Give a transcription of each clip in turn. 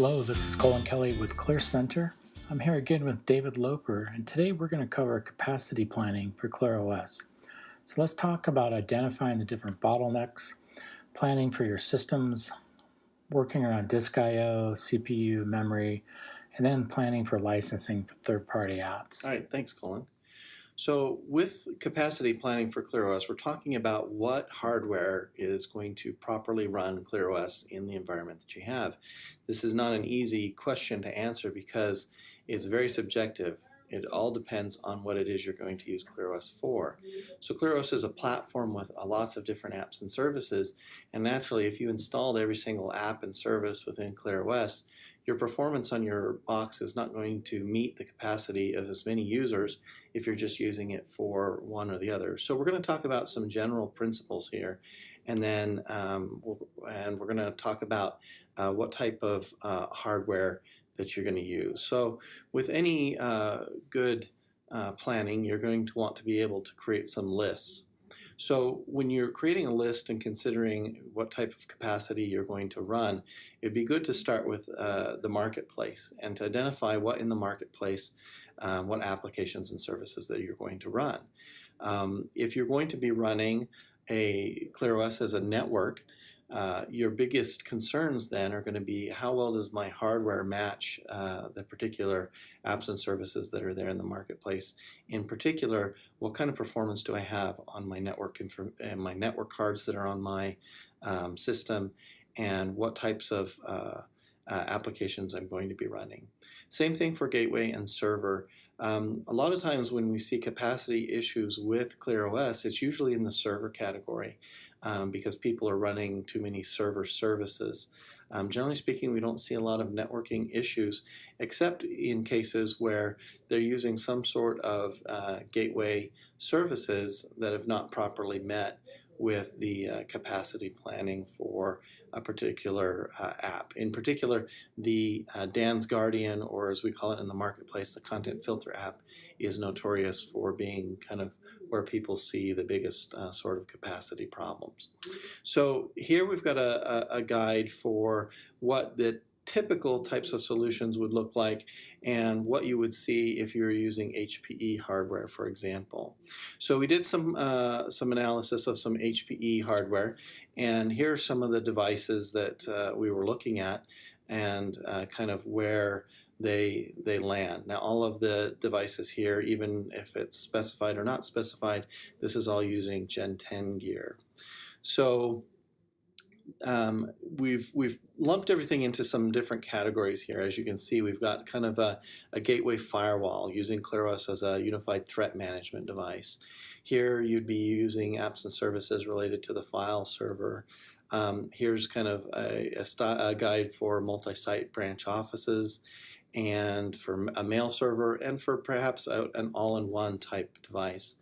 Hello, this is Colin Kelly with Clear Center. I'm here again with David Loper, and today we're going to cover capacity planning for ClearOS. So let's talk about identifying the different bottlenecks, planning for your systems, working around disk I/O, CPU, memory, and then planning for licensing for third-party apps. All right, thanks, Colin. So with capacity planning for ClearOS, we're talking about what hardware is going to properly run ClearOS in the environment that you have. This is not an easy question to answer because it's very subjective. It all depends on what it is you're going to use ClearOS for. So ClearOS is a platform with lots of different apps and services, and naturally if you installed every single app and service within ClearOS, your performance on your box is not going to meet the capacity of as many users if you're just using it for one or the other. So we're going to talk about some general principles here, and then we're going to talk about what type of hardware that you're going to use. So with any good planning, you're going to want to be able to create some lists. So when you're creating a list and considering what type of capacity you're going to run, it'd be good to start with the marketplace and to identify what in the marketplace, what applications and services that you're going to run. If you're going to be running a ClearOS as a network, your biggest concerns then are going to be how well does my hardware match the particular apps and services that are there in the marketplace. In particular, what kind of performance do I have on my network and my network cards that are on my system, and what types of applications I'm going to be running. Same thing for gateway and server. A lot of times when we see capacity issues with ClearOS, it's usually in the server category because people are running too many server services. Generally speaking, we don't see a lot of networking issues except in cases where they're using some sort of gateway services that have not properly met with the capacity planning for a particular app. In particular, the Dan's Guardian, or as we call it in the marketplace, the Content Filter app, is notorious for being kind of where people see the biggest sort of capacity problems. So here we've got a guide for what the typical types of solutions would look like and what you would see if you were using HPE hardware, for example. So we did some analysis of some HPE hardware, and here are some of the devices that we were looking at and kind of where they land. Now all of the devices here, even if it's specified or not specified, this is all using Gen 10 gear. So we've lumped everything into some different categories here. As you can see, we've got kind of a gateway firewall using ClearOS as a unified threat management device. Here you'd be using apps and services related to the file server. Here's kind of a guide for multi-site branch offices and for a mail server and for perhaps an all-in-one type device.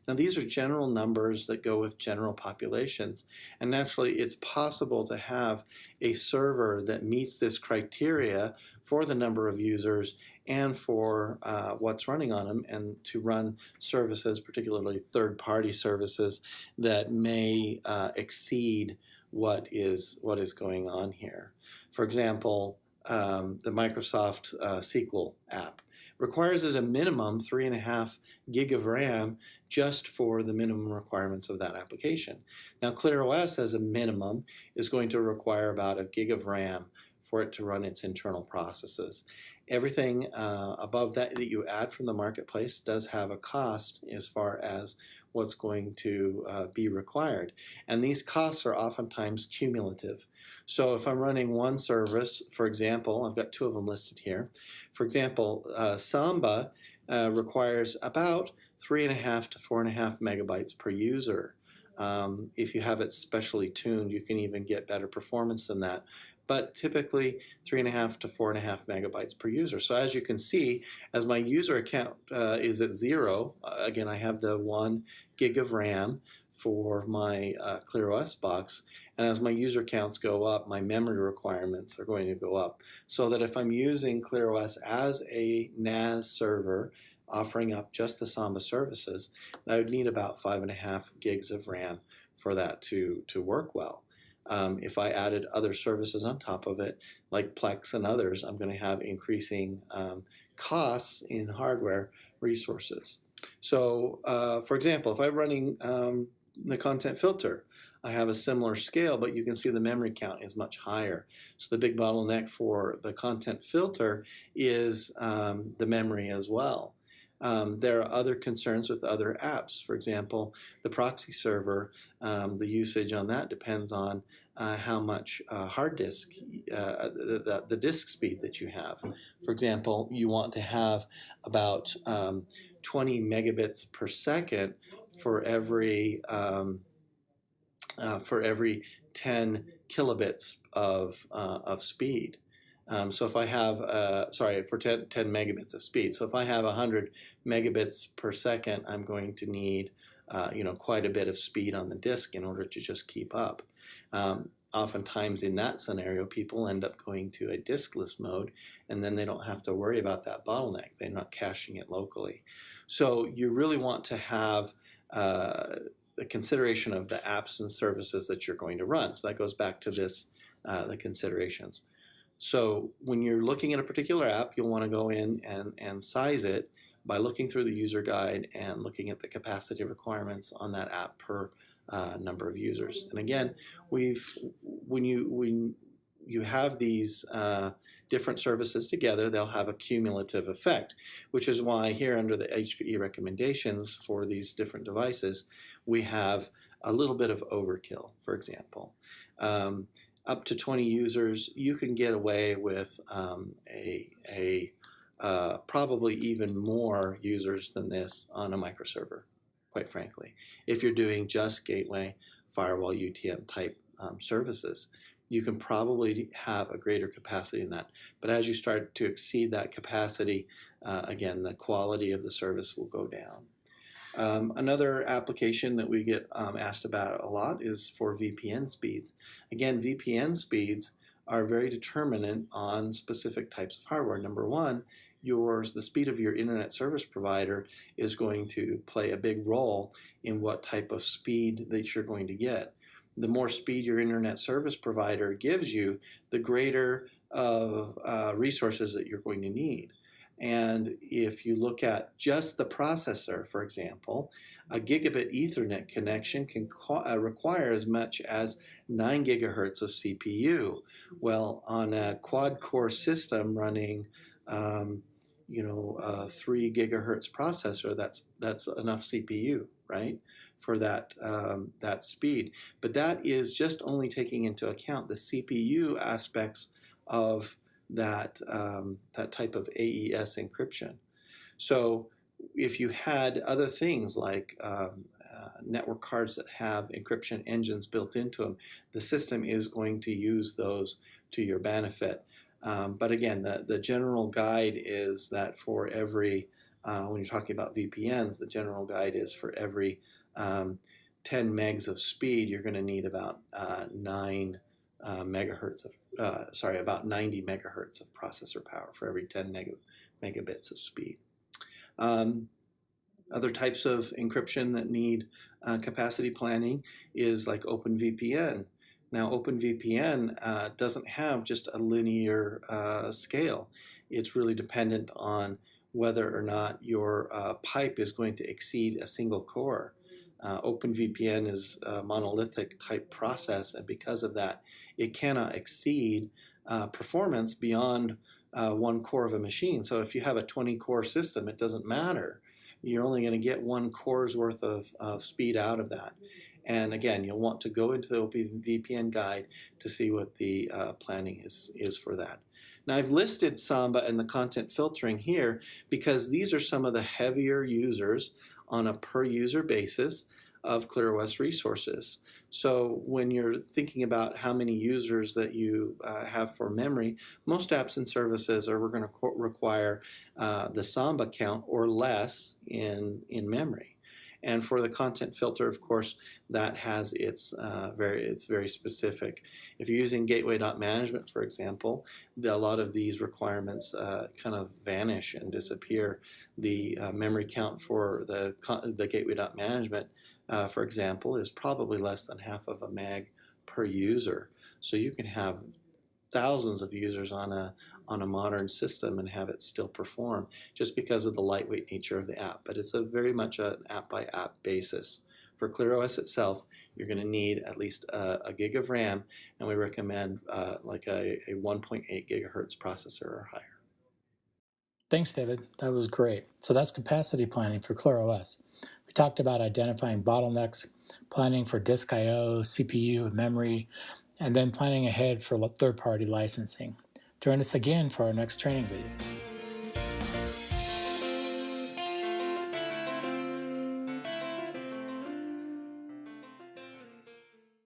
Now these are general numbers that go with general populations, and naturally it's possible to have a server that meets this criteria for the number of users and for what's running on them, and to run services, particularly third-party services, that may exceed what is going on here. For example, the Microsoft SQL app requires as a minimum 3.5 gig of RAM just for the minimum requirements of that application. Now ClearOS as a minimum is going to require about a gig of RAM for it to run its internal processes. Everything above that you add from the marketplace does have a cost as far as what's going to be required. And these costs are oftentimes cumulative. So if I'm running one service, for example, I've got two of them listed here. For example, Samba requires about 3.5 to 4.5 megabytes per user. If you have it specially tuned, you can even get better performance than that. But typically 3.5 to 4.5 megabytes per user. So as you can see, as my user account is at 0, again I have the 1 gig of RAM for my ClearOS box, and as my user counts go up, my memory requirements are going to go up. So that if I'm using ClearOS as a NAS server, offering up just the Samba services, I would need about 5.5 gigs of RAM for that to work well. If I added other services on top of it, like Plex and others, I'm going to have increasing costs in hardware resources. So, for example, if I'm running the content filter, I have a similar scale, but you can see the memory count is much higher. So the big bottleneck for the content filter is the memory as well. There are other concerns with other apps. For example, the proxy server, the usage on that depends on how much hard disk, the disk speed that you have. For example, you want to have about 20 megabits per second for every 10 kilobits of speed. So if I have, for 10 megabits of speed. So if I have 100 megabits per second, I'm going to need, quite a bit of speed on the disk in order to just keep up. Oftentimes in that scenario, people end up going to a diskless mode, and then they don't have to worry about that bottleneck. They're not caching it locally. So you really want to have the consideration of the apps and services that you're going to run. So that goes back to this, the considerations. So when you're looking at a particular app, you'll want to go in and size it by looking through the user guide and looking at the capacity requirements on that app per number of users. And again, when you have these different services together, they'll have a cumulative effect, which is why here under the HPE recommendations for these different devices, we have a little bit of overkill, for example. Up to 20 users, you can get away with probably even more users than this on a microserver, quite frankly. If you're doing just gateway, firewall, UTM type services, you can probably have a greater capacity than that. But as you start to exceed that capacity, again, the quality of the service will go down. Another application that we get asked about a lot is for VPN speeds. Again, VPN speeds are very determinant on specific types of hardware. Number one, the speed of your internet service provider is going to play a big role in what type of speed that you're going to get. The more speed your internet service provider gives you, the greater of resources that you're going to need. And if you look at just the processor, for example, a gigabit Ethernet connection can require as much as 9 gigahertz of CPU. Well, on a quad-core system running, 3 gigahertz processor, that's enough CPU, right, for that speed. But that is just only taking into account the CPU aspects of that type of AES encryption. So if you had other things like network cards that have encryption engines built into them, the system is going to use those to your benefit. But again, the general guide is that for every, when you're talking about VPNs, the general guide is for every 10 megs of speed, you're going to need about 90 megahertz of processor power for every 10 megabits of speed. Other types of encryption that need capacity planning is like OpenVPN. Now, OpenVPN doesn't have just a linear scale. It's really dependent on whether or not your pipe is going to exceed a single core. OpenVPN is a monolithic type process, and because of that, it cannot exceed performance beyond one core of a machine. So if you have a 20-core system, it doesn't matter. You're only going to get one core's worth of speed out of that. And again, you'll want to go into the OpenVPN guide to see what the planning is for that. Now, I've listed Samba and the content filtering here because these are some of the heavier users on a per user basis of ClearOS resources. So when you're thinking about how many users that you have for memory, most apps and services are going to require the Samba count or less in memory. And for the content filter, of course, that has it's very specific. If you're using gateway.management, for example, a lot of these requirements kind of vanish and disappear. The memory count for the gateway.management, for example, is probably less than half of a meg per user. So you can have thousands of users on a modern system and have it still perform just because of the lightweight nature of the app. But it's a very much an app by app basis. For ClearOS itself, you're going to need at least a gig of RAM, and we recommend like a 1.8 gigahertz processor or higher. Thanks, David. That was great. So that's capacity planning for ClearOS. We talked about identifying bottlenecks, planning for disk I/O, CPU, and memory, and then planning ahead for third-party licensing. Join us again for our next training video.